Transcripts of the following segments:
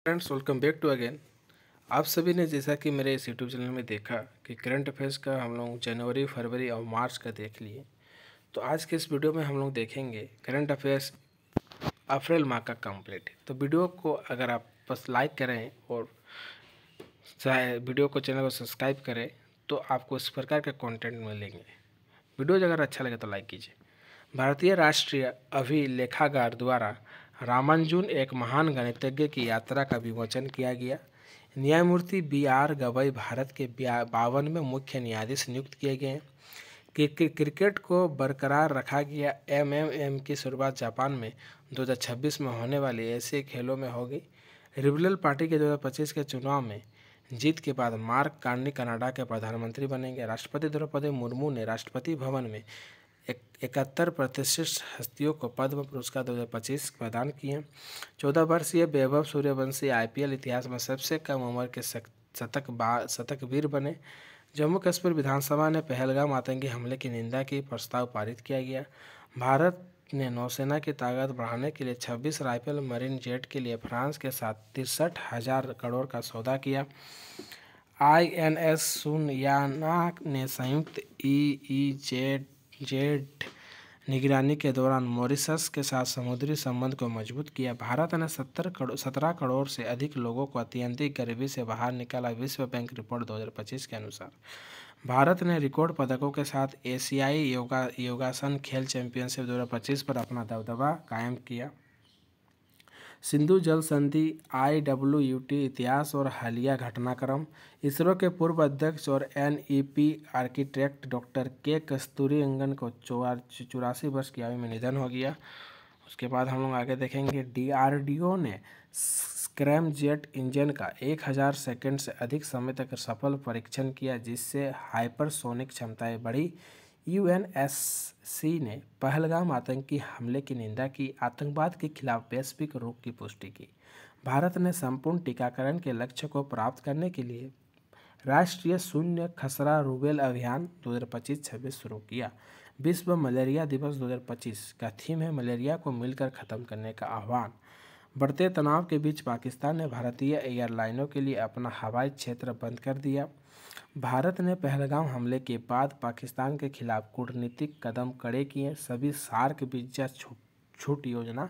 Friends, welcome back to again. आप सभी ने जैसा कि मेरे इस यूट्यूब चैनल में देखा कि करंट अफेयर्स का हम लोग जनवरी, फरवरी और मार्च का देख लिए। तो आज के इस वीडियो में हम लोग देखेंगे करंट अफेयर्स अप्रैल माह का कंप्लीट। तो वीडियो को अगर आप बस लाइक करें और चाहे वीडियो को चैनल को सब्सक्राइब करें तो आपको इस प्रकार के कंटेंट मिलेंगे। वीडियो अगर अच्छा लगे तो लाइक कीजिए। भारतीय राष्ट्रीय अभिलेखागार द्वारा रामानुजन एक महान गणितज्ञ की यात्रा का विमोचन किया गया। न्यायमूर्ति B.R. गवई भारत के 52वें मुख्य न्यायाधीश नियुक्त किए गए। क्रिकेट को बरकरार रखा गया। MMA की शुरुआत जापान में 2026 में होने वाले एशियाई खेलों में होगी। लिबरल पार्टी के 2025 के चुनाव में जीत के बाद मार्क कार्नी कनाडा के प्रधानमंत्री बनेंगे। राष्ट्रपति द्रौपदी मुर्मू ने राष्ट्रपति भवन में 71 प्रतिष्ठित हस्तियों को पद्म पुरस्कार 2025 प्रदान किए। 14 वर्षीय वैभव सूर्यवंशी IPL इतिहास में सबसे कम उम्र के शतकवीर बने। जम्मू कश्मीर विधानसभा ने पहलगाम आतंकी हमले की निंदा की, प्रस्ताव पारित किया गया। भारत ने नौसेना की ताकत बढ़ाने के लिए 26 राइफल मरीन जेट के लिए फ्रांस के साथ 63,000 करोड़ का सौदा किया। INS सुनयाना ने संयुक्त EEZ निगरानी के दौरान मॉरिशस के साथ समुद्री संबंध को मजबूत किया। भारत ने 17 करोड़ से अधिक लोगों को अत्यंतिक गरीबी से बाहर निकाला। विश्व बैंक रिपोर्ट 2025 के अनुसार भारत ने रिकॉर्ड पदकों के साथ एशियाई योगासन खेल चैंपियनशिप 2025 पर अपना दबदबा कायम किया। सिंधु जल संधि IWT इतिहास और हालिया घटनाक्रम। इसरो के पूर्व अध्यक्ष और NEP architect doctor K Kasturirangan को 84 वर्ष की आयु में निधन हो गया। उसके बाद हम लोग आगे देखेंगे DRDO ने स्क्रैमजेट इंजन का 1000 सेकंड से अधिक समय तक सफल परीक्षण किया, जिससे हाइपरसोनिक क्षमताएं बढ़ी। UNSC ने पहलगाम आतंकी हमले की निंदा की। आतंकवाद के खिलाफ वैश्विक रूप की पुष्टि की। भारत ने संपूर्ण टीकाकरण के लक्ष्य को प्राप्त करने के लिए राष्ट्रीय शून्य खसरा रूबेला अभियान 2025-26 शुरू किया। विश्व मलेरिया दिवस 2025 का थीम है मलेरिया को मिलकर खत्म करने का आह्वान। बढ़ते तनाव के बीच पाकिस्तान ने भारतीय एयरलाइनों के लिए अपना हवाई क्षेत्र बंद कर दिया। भारत ने पहलगाम हमले के बाद पाकिस्तान के खिलाफ कूटनीतिक कदम कड़े किए। सभी सार्क वीजा छूट योजना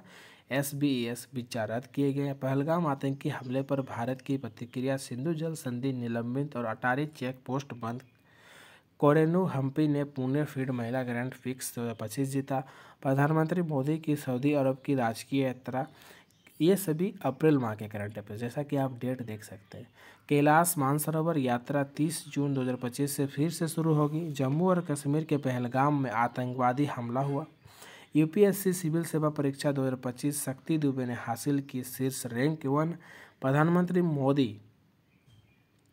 SBES वीजा रद्द किए गए। पहलगाम आतंकी हमले पर भारत की प्रतिक्रिया। सिंधु जल संधि निलंबित और अटारी चेक पोस्ट बंद। कोरेनू हम्पी ने पुणे फील्ड महिला ग्रैंड प्रिक्स 2025 जीता। प्रधानमंत्री मोदी की सऊदी अरब की राजकीय यात्रा। ये सभी अप्रैल माह के करंट अफेयर्स, जैसा कि आप डेट देख सकते हैं। कैलाश मानसरोवर यात्रा 30 जून 2025 से फिर से शुरू होगी। जम्मू और कश्मीर के पहलगाम में आतंकवादी हमला हुआ। UPSC सिविल सेवा परीक्षा 2025 शक्ति दुबे ने हासिल की शीर्ष रैंक 1। प्रधानमंत्री मोदी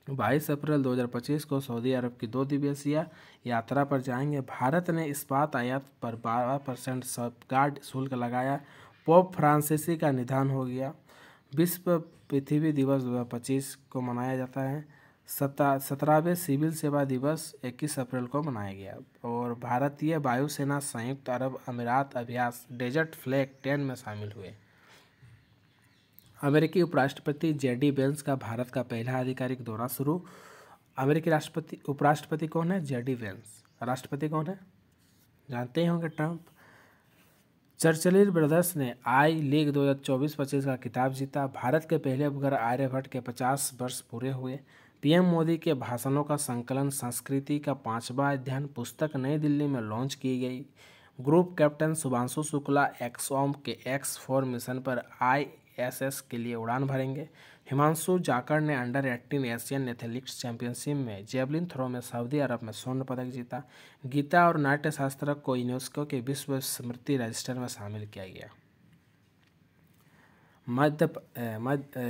22 अप्रैल 2025 को सऊदी अरब की 2 दिवसीय यात्रा पर जाएंगे। भारत ने इस्पात आयात पर 12% सेफगार्ड शुल्क लगाया। पोप फ्रांसिस का निधन हो गया। विश्व पृथ्वी दिवस 2025 को मनाया जाता है। 17वें सिविल सेवा दिवस 21 अप्रैल को मनाया गया। और भारतीय वायुसेना संयुक्त अरब अमीरात अभ्यास डेजर्ट फ्लैग 10 में शामिल हुए। अमेरिकी उपराष्ट्रपति JD वेंस का भारत का पहला आधिकारिक दौरा शुरू। अमेरिकी उपराष्ट्रपति कौन है? JD Vance. राष्ट्रपति कौन है? जानते ही होंगे, ट्रंप। चर्चिल ब्रदर्स ने I-लीग 2024-25 का खिताब जीता। भारत के पहले उपग्रह आर्यभट्ट के 50 वर्ष पूरे हुए। PM मोदी के भाषणों का संकलन संस्कृति का 5वां अध्ययन पुस्तक नई दिल्ली में लॉन्च की गई। Group captain Shubhanshu Shukla XOM के X4 मिशन पर ISS के लिए उड़ान भरेंगे। हिमांशु जाखड़ ने अंडर-18 एशियन एथलेटिक्स चैंपियनशिप में जेवलिन थ्रो में सऊदी अरब में स्वर्ण पदक जीता। गीता और नाट्यशास्त्र को यूनेस्को के विश्व स्मृति रजिस्टर में शामिल किया गया।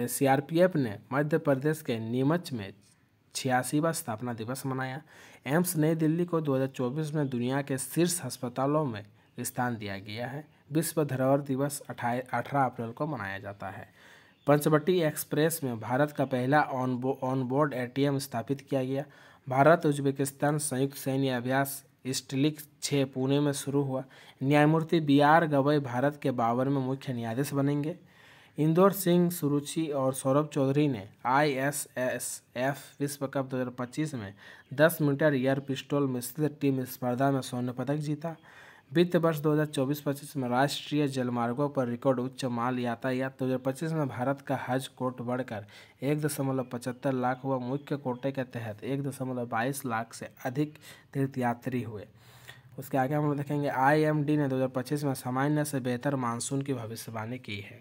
CRPF ने मध्य प्रदेश के नीमच में 86वां स्थापना दिवस मनाया। एम्स नई दिल्ली को 2024 में दुनिया के शीर्ष अस्पतालों में स्थान दिया गया है। विश्व धरोहर दिवस 18 अप्रैल को मनाया जाता है। पंचवटी एक्सप्रेस में भारत का पहला ऑनबोर्ड ATM स्थापित किया गया। भारत उज्बेकिस्तान संयुक्त सैन्य अभ्यास स्टिलिक 6 पुणे में शुरू हुआ। न्यायमूर्ति B.R. गवई भारत के 52वें मुख्य न्यायाधीश बनेंगे। इंदौर सिंह, सुरुचि और सौरभ चौधरी ने ISSF विश्व कप 2025 में 10 मीटर एयर पिस्टल मिश्रित टीम स्पर्धा में स्वर्ण पदक जीता। वित्त वर्ष 2024-25 में राष्ट्रीय जलमार्गों पर रिकॉर्ड उच्च माल यातायात। 2025 में भारत का हज कोटा बढ़कर 1.75 लाख हुआ। मुख्य कोटे के तहत 1.22 लाख से अधिक तीर्थयात्री हुए। उसके आगे हम लोग देखेंगे IMD ने 2025 में सामान्य से बेहतर मानसून की भविष्यवाणी की है।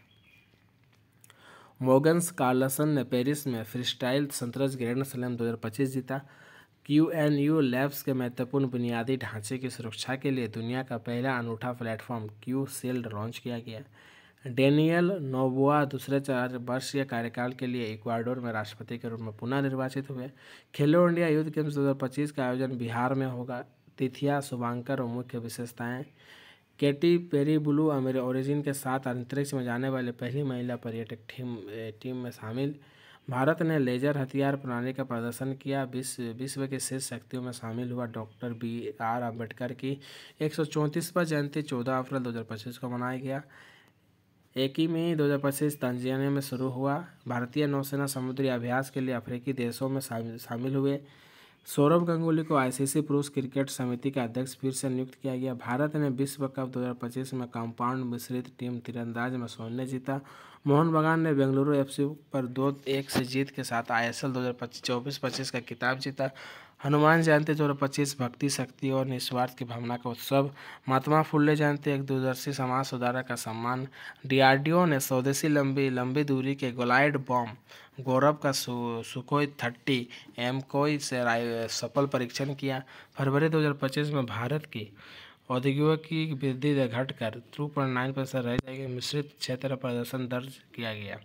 मोगन्स कार्लसन ने पेरिस में फ्रीस्टाइल शतरंज ग्रैंड स्लैम 2025 जीता। QNU लैब्स के महत्वपूर्ण बुनियादी ढांचे की सुरक्षा के लिए दुनिया का पहला अनूठा प्लेटफॉर्म QShield लॉन्च किया गया। डेनियल नोबोआ दूसरे 4 वर्षीय कार्यकाल के लिए इक्वाडोर में राष्ट्रपति के रूप में पुनः निर्वाचित हुए। खेलो इंडिया यूथ गेम्स 2025 का आयोजन बिहार में होगा। तिथियां, शुभांकर और मुख्य विशेषताएं। केटी पेरी ब्लू ओरिजिन के साथ अंतरिक्ष में जाने वाली पहली महिला पर्यटक टीम में शामिल। भारत ने लेजर हथियार प्रणाली का प्रदर्शन किया। विश्व के शीर्ष शक्तियों में शामिल हुआ। डॉक्टर BR अम्बेडकर की 134वीं जयंती 14 अप्रैल 2025 को मनाया गया। एकीमी 2025 तंजानिया में शुरू हुआ। भारतीय नौसेना समुद्री अभ्यास के लिए अफ्रीकी देशों में शामिल हुए। सौरव गांगुली को ICC पुरुष क्रिकेट समिति का अध्यक्ष फिर से नियुक्त किया गया। भारत ने विश्व कप 2025 में कंपाउंड मिश्रित टीम तीरंदाज में स्वर्ण जीता। मोहन बगान ने बेंगलुरु FC पर 2-1 से जीत के साथ ISL 2024-25 का खिताब जीता। हनुमान जयंती 2025 भक्ति, शक्ति और निस्वार्थ की भावना का उत्सव। महात्मा फुले जयंती एक दूरदर्शी समाज सुधारक का सम्मान। DRDO ने स्वदेशी लंबी दूरी के ग्लाइड बम गौरव का सुखोई 30 MCOI से सफल परीक्षण किया। फरवरी 2025 में भारत की औद्योगिक वृद्धि दर घटकर 2.9% रह जाएगी। मिश्रित क्षेत्र प्रदर्शन दर्ज किया गया।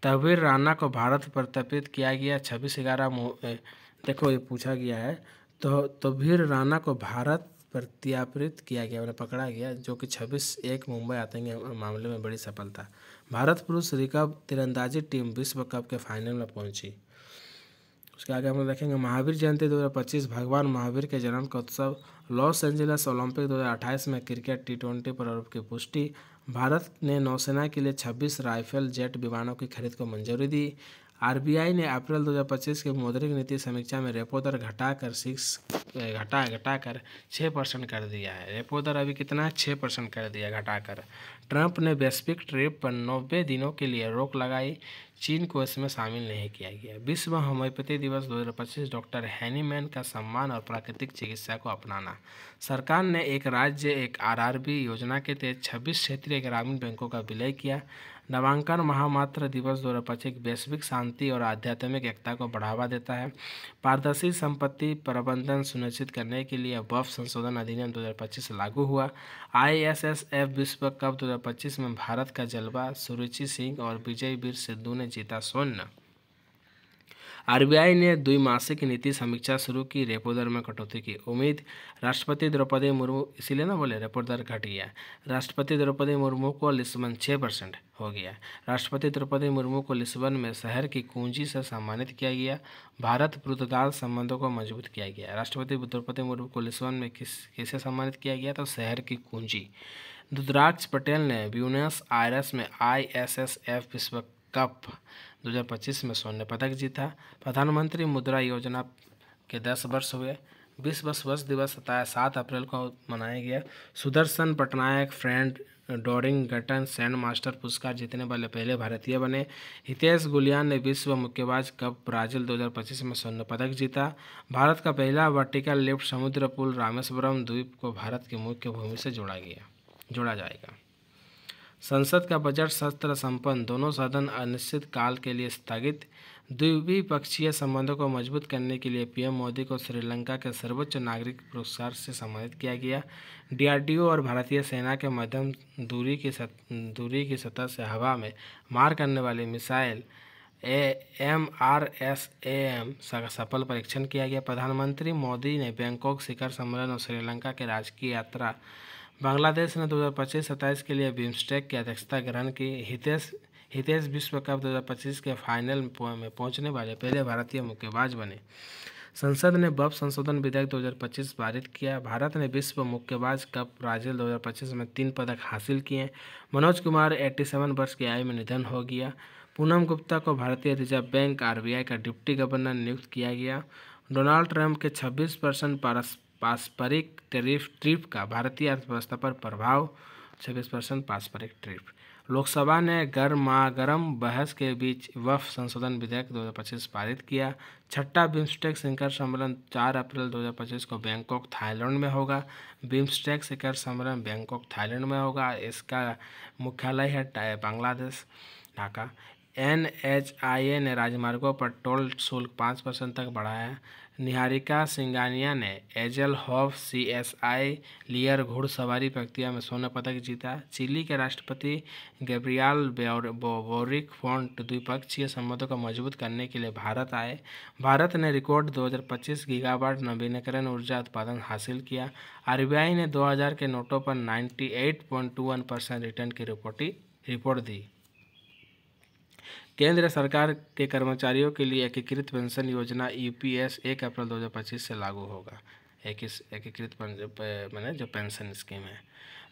तहवीर राणा को भारत प्रत्यर्पित किया गया। 26/11 देखो ये पूछा गया है तो तहवीर राणा को भारत प्रत्यार्पित किया गया, उन्हें पकड़ा गया, जो कि 26/1 मुंबई आतंकी मामले में बड़ी सफलता। भारत पुरुष रिकर्व तीरंदाजी टीम विश्व कप के फाइनल में पहुंची। उसके आगे हम लोग देखेंगे महावीर जयंती 2025 भगवान महावीर के जन्म का उत्सव। लॉस एंजलिस ओलंपिक 2028 में क्रिकेट T20 प्रारूप की पुष्टि। भारत ने नौसेना के लिए 26 राइफल जेट विमानों की खरीद को मंजूरी दी। RBI ने अप्रैल 2025 की मौद्रिक नीति समीक्षा में रेपो दर घटाकर 6% कर दिया है। रेपो दर अभी कितना 6% कर दिया घटाकर। ट्रंप ने वैश्विक ट्रिप पर 90 दिनों के लिए रोक लगाई। चीन को इसमें शामिल नहीं किया गया। विश्व होम्योपैथी दिवस 2025 डॉक्टर हैनीमैन का सम्मान और प्राकृतिक चिकित्सा को अपनाना। सरकार ने एक राज्य एक RRB योजना के तहत 26 क्षेत्रीय ग्रामीण बैंकों का विलय किया। नामांकन महामात्र दिवस 2025 वैश्विक शांति और आध्यात्मिक एकता को बढ़ावा देता है। पारदर्शी संपत्ति प्रबंधन सुनिश्चित करने के लिए वक्फ संशोधन अधिनियम 2025 लागू हुआ। ISSF विश्व कप 2025 में भारत का जलवा सुरुचि सिंह और विजयवीर सिद्धू ने जीता स्वर्ण। RBI ने द्विमासिक नीति समीक्षा शुरू की। रेपो दर में कटौती की उम्मीद। राष्ट्रपति द्रौपदी मुर्मू, इसीलिए ना बोले रेपो दर घट गया। राष्ट्रपति द्रौपदी मुर्मू को लिस्बन 6% हो गया। राष्ट्रपति द्रौपदी मुर्मू को लिस्बन में शहर की कुंजी से सम्मानित किया गया। भारत पुर्तगाल संबंधों को मजबूत किया गया। राष्ट्रपति द्रौपदी मुर्मू को लिस्बन में किसे सम्मानित किया गया? तो शहर की कुंजी। रुद्राक्ष पटेल ने ब्यूनस आयर्स में ISSF विश्व कप 2025 में स्वर्ण पदक जीता। प्रधानमंत्री मुद्रा योजना के 10 वर्ष हुए। विश्व स्वास्थ्य दिवस 7 अप्रैल को मनाया गया। Sudarshan Patnaik friend डोरिंग गटन sand master पुरस्कार जीतने वाले पहले भारतीय बने। हितेश गुलियान ने विश्व मुक्केबाज कप ब्राजील 2025 में स्वर्ण पदक जीता। भारत का पहला वर्टिकल लिफ्ट समुद्र पुल रामेश्वरम द्वीप को भारत की मुख्य भूमि से जोड़ा जाएगा। संसद का बजट सत्र संपन्न। दोनों सदन अनिश्चित काल के लिए स्थगित। द्विपक्षीय संबंधों को मजबूत करने के लिए PM मोदी को श्रीलंका के सर्वोच्च नागरिक पुरस्कार से सम्मानित किया गया। DRDO और भारतीय सेना के मध्यम दूरी की सतह से हवा में मार करने वाली मिसाइल MRSAM का सफल परीक्षण किया गया। प्रधानमंत्री मोदी ने बैंकॉक शिखर सम्मेलन और श्रीलंका के राजकीय यात्रा। बांग्लादेश ने 2025-27 के लिए बिम्स्टेक की अध्यक्षता ग्रहण की। हितेश विश्व कप 2025 के फाइनल में पहुंचने वाले पहले भारतीय मुक्केबाज बने। संसद ने वक्फ संशोधन विधेयक 2025 पारित किया। भारत ने विश्व मुक्केबाज कप ब्राजील 2025 में 3 पदक हासिल किए। मनोज कुमार 87 वर्ष की आयु में निधन हो गया। पूनम गुप्ता को भारतीय रिजर्व बैंक RBI का डिप्टी गवर्नर नियुक्त किया गया। डोनाल्ड ट्रंप के 26% पारस्परिक टैरिफ का भारतीय अर्थव्यवस्था पर प्रभाव। 26% पारस्परिक टैरिफ। लोकसभा ने गर्मागर्म बहस के बीच वक्फ संशोधन विधेयक 2025 पारित किया। छठा बिम्स्टेक शिखर सम्मेलन 4 अप्रैल 2025 को बैंकॉक थाईलैंड में होगा। बिम्स्टेक शिखर सम्मेलन बैंकॉक थाईलैंड में होगा। इसका मुख्यालय है बांग्लादेश, ढाका। NHIA ने राजमार्गों पर टोल शुल्क 5% तक बढ़ाया। निहारिका सिंघानिया ने एजेलहोफ CSI लियर घुड़सवारी प्रतियोगिता में स्वर्ण पदक जीता। चिली के राष्ट्रपति गैब्रियल बोरिक फोंट द्विपक्षीय संबंधों को मजबूत करने के लिए भारत आए। भारत ने रिकॉर्ड 2025 गीगावाट नवीकरणीय ऊर्जा उत्पादन हासिल किया। RBI ने 2000 के नोटों पर 98.21% रिटर्न की रिपोर्ट दी। केंद्र सरकार के कर्मचारियों के लिए एकीकृत पेंशन योजना UPS 1 अप्रैल 2025 से लागू होगा। एकीकृत मैंने जो पेंशन स्कीम है।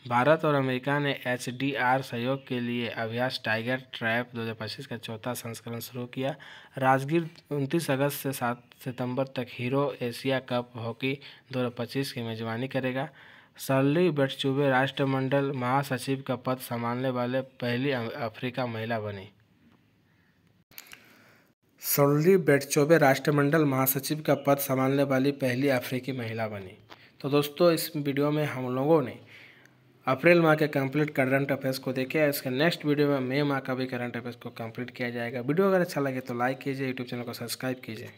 भारत और अमेरिका ने HDR सहयोग के लिए अभ्यास टाइगर ट्रैप 2025 का चौथा संस्करण शुरू किया। राजगीर 29 अगस्त से 7 सितंबर तक हीरो एशिया कप हॉकी 2025 की मेजबानी करेगा। शर्ली बेट्चुबे राष्ट्रमंडल महासचिव का पद संभालने वाले पहली अफ्रीका महिला बनी। शर्ली बेट्चुबे राष्ट्रमंडल महासचिव का पद संभालने वाली पहली अफ्रीकी महिला बनी। तो दोस्तों, इस वीडियो में हम लोगों ने अप्रैल माह के कंप्लीट करंट अफेयर्स को देखे। इसके नेक्स्ट वीडियो में मई माह का भी करंट अफेयर्स को कंप्लीट किया जाएगा। वीडियो अगर अच्छा लगे तो लाइक कीजिए, यूट्यूब चैनल को सब्सक्राइब कीजिए।